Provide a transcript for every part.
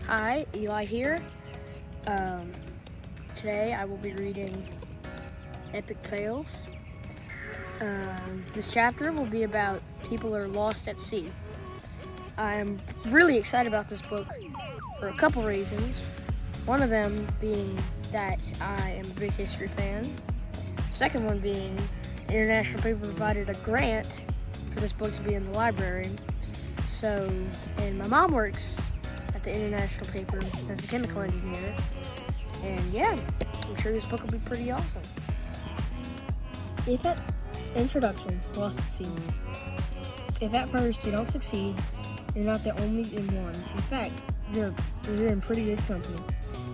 Hi, Eli here. Today I will be reading Epic Fails. This chapter will be about people who are lost at sea. I'm really excited about this book for a couple reasons. One of them being that I am a big history fan. The second one being International Paper provided a grant for this book to be in the library. And my mom works at the International Paper as a chemical engineer. And yeah, I'm sure this book will be pretty awesome. Introduction, Lost at Sea. If at first you don't succeed, you're not the only one. In fact, you're in pretty good company.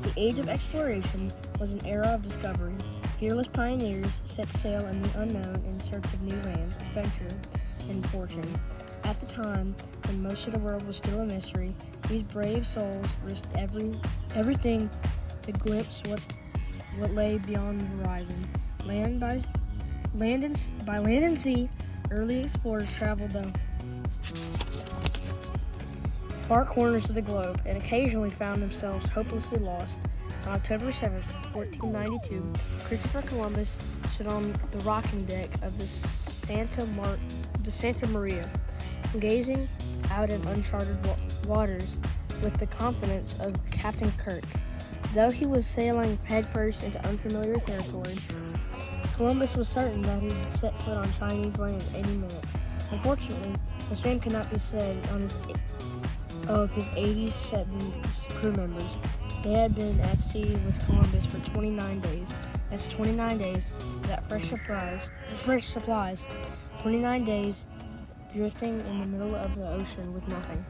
The age of exploration was an era of discovery. Fearless pioneers set sail in the unknown in search of new lands, adventure, and fortune. At the time, when most of the world was still a mystery, these brave souls risked everything to glimpse what lay beyond the horizon. By land and sea, early explorers traveled the far corners of the globe and occasionally found themselves hopelessly lost. On October 7, 1492, Christopher Columbus stood on the rocking deck of the Santa Maria, gazing out at uncharted waters with the confidence of Captain Kirk. Though he was sailing headfirst into unfamiliar territory, Columbus was certain that he would set foot on Chinese land any minute. Unfortunately, the same could not be said of his 87 crew members. They had been at sea with Columbus for 29 days. That's 29 days without fresh supplies. 29 days drifting in the middle of the ocean with nothing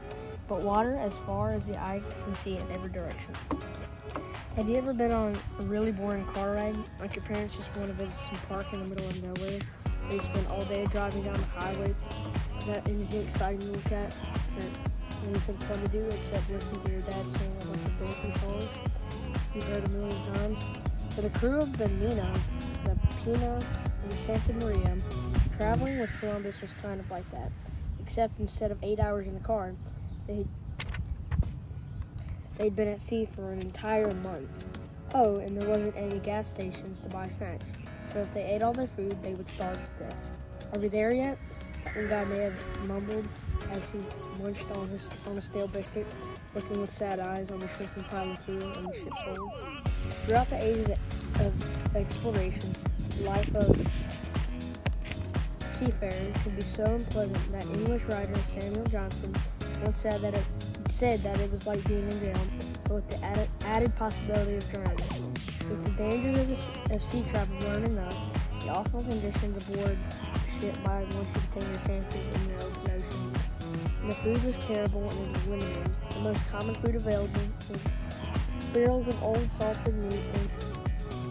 but water as far as the eye can see in every direction. Have you ever been on a really boring car ride? Like your parents just want to visit some park in the middle of nowhere, so you spend all day driving down the highway without anything exciting to look at or anything fun to do except listen to your dad sing a bunch of broken songs you've heard a million times. For the crew of the Nina, the Pina, and the Santa Maria, traveling with Columbus was kind of like that, except instead of 8 hours in the car, they'd been at sea for an entire month. Oh, and there wasn't any gas stations to buy snacks, so if they ate all their food, they would starve to death. Are we there yet? One guy may have mumbled as he munched on a stale biscuit, looking with sad eyes on the shrinking pile of fuel on the ship's hold. Throughout the ages of exploration, the life of seafarer could be so unpleasant that English writer Samuel Johnson once said that it was like being in jail, but with the added possibility of drowning. If the dangers of sea travel weren't enough, the awful conditions aboard the ship might want you to take your chances in the open ocean. And the food was terrible and it was limited. The most common food available was barrels of old salted meat,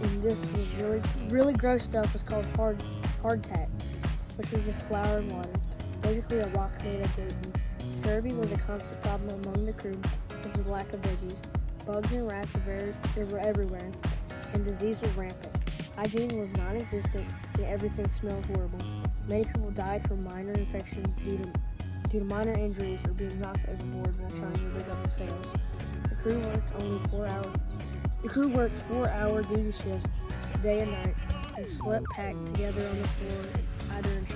and this was really gross stuff was called hardtack, which was just flour and water, basically a rock made of gluten. Scurvy was a constant problem among the crew because of the lack of veggies. Bugs and rats were everywhere, and disease was rampant. Hygiene was non-existent, and everything smelled horrible. Many people died from minor infections due to minor injuries or being knocked overboard while trying to rig up the sails. The crew worked 4-hour duty shifts, day and night, and slept packed together on the floor, either in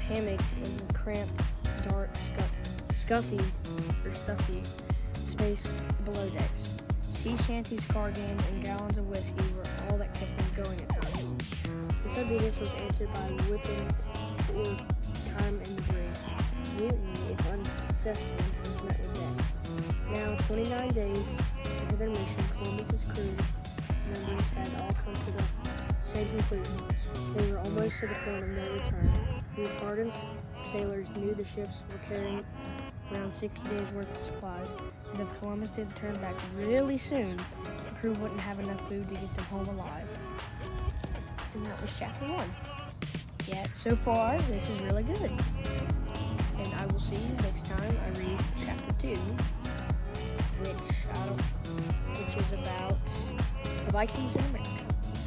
hammocks in the cramped, dark, stuffy space below decks. Sea shanties, cargans, and gallons of whiskey were all that kept them going at times. Disobedience was answered by whipping or time in the brig. Mutiny, if unsuccessful, was met with death. Now, 29 days into their mission, Columbus's crew members had all come to the same conclusion. They were almost to the point of no return. These hardened sailors knew the ships were carrying around 60 days worth of supplies, and if Columbus didn't turn back really soon, the crew wouldn't have enough food to get them home alive. And that was chapter 1. Yeah, so far, this is really good. And I will see you next time I read chapter 2, which is about the Vikings in America.